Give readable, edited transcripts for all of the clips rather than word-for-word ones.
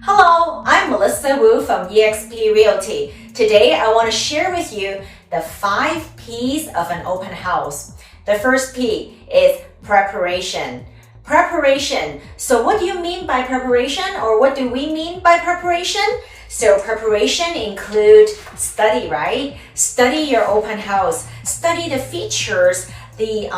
Hello, I'm Melissa Wu from eXp Realty. Today I want to share with you the 5 P's of an open house. The first P is preparation. Preparation. So what do you mean by preparation, or what do we mean by preparation? So preparation include study, right? Study your open house. Study the features, the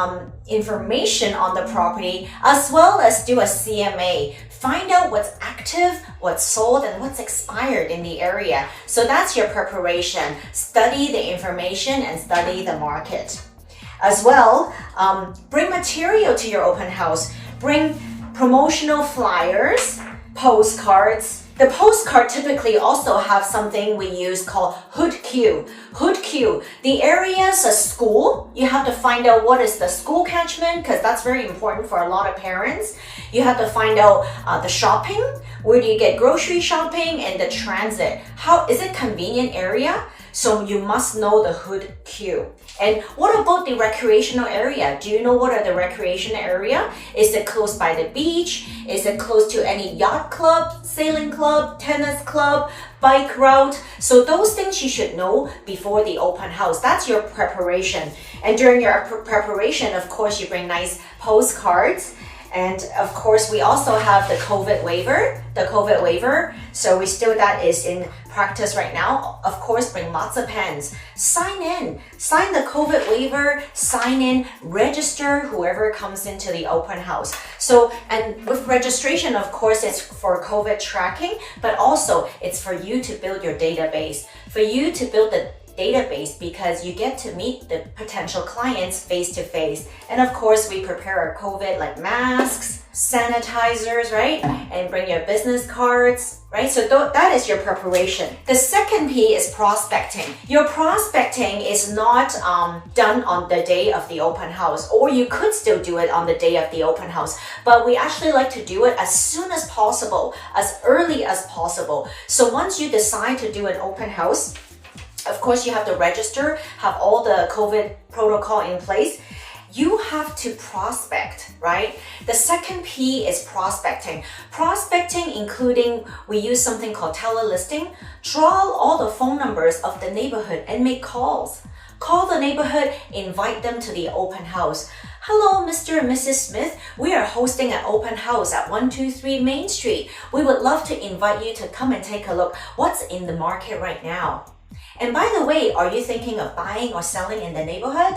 information on the property, as well as do a CMA. Find out what's active, what's sold, and what's expired in the area. So that's your preparation. Study the information and study the market. As well, bring material to your open house. Bring promotional flyers, postcards. The postcard typically also have something we use called hood queue. Hood queue. The area's a school. You have to find out what is the school catchment, because that's very important for a lot of parents. You have to find out the shopping. Where do you get grocery shopping, and the transit? How is it convenient area? So you must know the hood queue. And what about the recreational area? Do you know what are the recreational area? Is it close by the beach? Is it close to any yacht club, sailing club, tennis club, bike route? So those things you should know before the open house. That's your preparation. And during your preparation, of course, you bring nice postcards. And of course, we also have the COVID waiver, So that is in practice right now. Of course, bring lots of pens. Sign the COVID waiver, sign in, register whoever comes into the open house. So, and with registration, of course, it's for COVID tracking, but also it's for you to build your database, for you to build the database, because you get to meet the potential clients face to face. And of course, we prepare our COVID like masks, sanitizers, right? And bring your business cards, right? So that is your preparation. The second P is prospecting. Your prospecting is not done on the day of the open house, or you could still do it on the day of the open house, but we actually like to do it as soon as possible, as early as possible. So once you decide to do an open house, of course, you have to register, have all the COVID protocol in place. You have to prospect, right? The second P is prospecting. Prospecting, including, we use something called telelisting. Draw all the phone numbers of the neighborhood and make calls. Call the neighborhood, invite them to the open house. Hello, Mr. and Mrs. Smith. We are hosting an open house at 123 Main Street. We would love to invite you to come and take a look. What's in the market right now? And by the way, are you thinking of buying or selling in the neighborhood?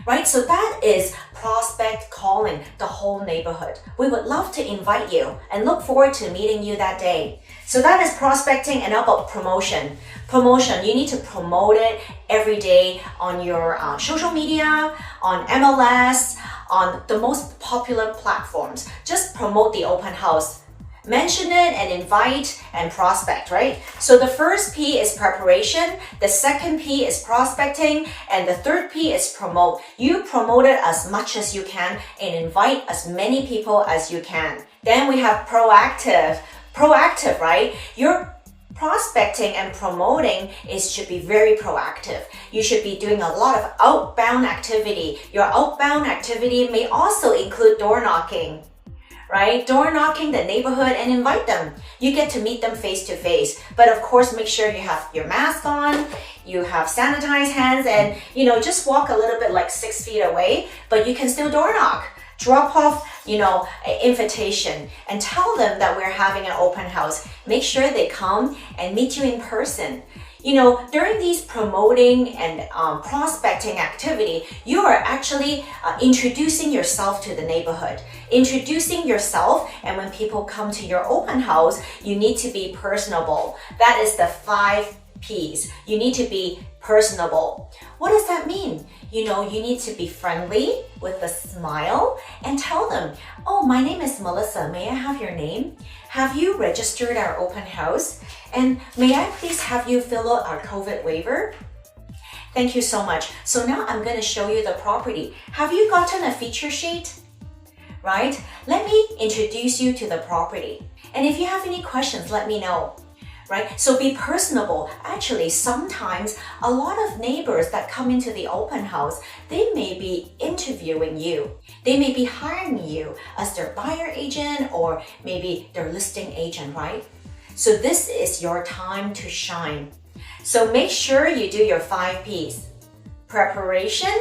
Right? So that is prospect calling the whole neighborhood. We would love to invite you and look forward to meeting you that day. So that is prospecting. And how about promotion? Promotion, you need to promote it every day on your social media, on MLS, on the most popular platforms. Just promote the open house. Mention it and invite and prospect, right? So the first P is preparation, the second P is prospecting, and the third P is promote. You promote it as much as you can and invite as many people as you can. Then we have proactive. Proactive, right? Your prospecting and promoting should be very proactive. You should be doing a lot of outbound activity. Your outbound activity may also include door knocking. Right? Door knocking the neighborhood and invite them. You get to meet them face to face. But of course, make sure you have your mask on, you have sanitized hands, and just walk a little bit like 6 feet away, but you can still door knock. Drop off, an invitation and tell them that we're having an open house. Make sure they come and meet you in person. During these promoting and prospecting activity, you are actually introducing yourself to the neighborhood. Introducing yourself, and when people come to your open house, you need to be personable. That is the 5 P's. You need to be personable. What does that mean? You need to be friendly with a smile and tell them, oh, my name is Melissa. May I have your name? Have you registered our open house? And may I please have you fill out our COVID waiver? Thank you so much. So now I'm going to show you the property. Have you gotten a feature sheet? Right? Let me introduce you to the property. And if you have any questions, let me know. Right? So be personable. Actually, sometimes a lot of neighbors that come into the open house, they may be interviewing you. They may be hiring you as their buyer agent or maybe their listing agent, right? So this is your time to shine. So make sure you do your 5 P's. Preparation,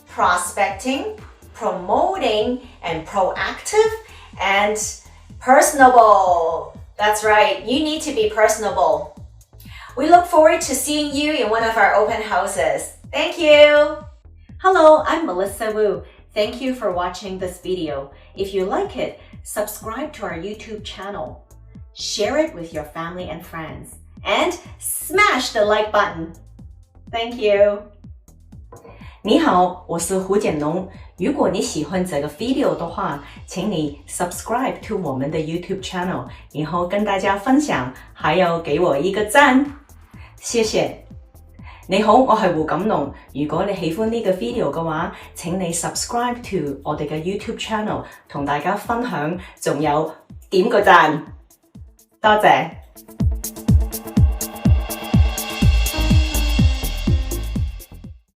prospecting, promoting, and proactive, and personable. That's right, you need to be personable. We look forward to seeing you in one of our open houses. Thank you. Hello, I'm Melissa Wu. Thank you for watching this video. If you like it, subscribe to our YouTube channel. Share it with your family and friends. And smash the like button. Thank you. 你好，我是胡简龙。如果你喜欢这个 video 的话，请你 subscribe to 我们的 YouTube channel， 然后跟大家分享，还有給我一個讚。謝謝。你好，我係胡錦龍。如果你喜歡呢個 video 嘅話，請你 subscribe to 我哋嘅 YouTube channel， 同大家分享，仲有點個讚。多謝。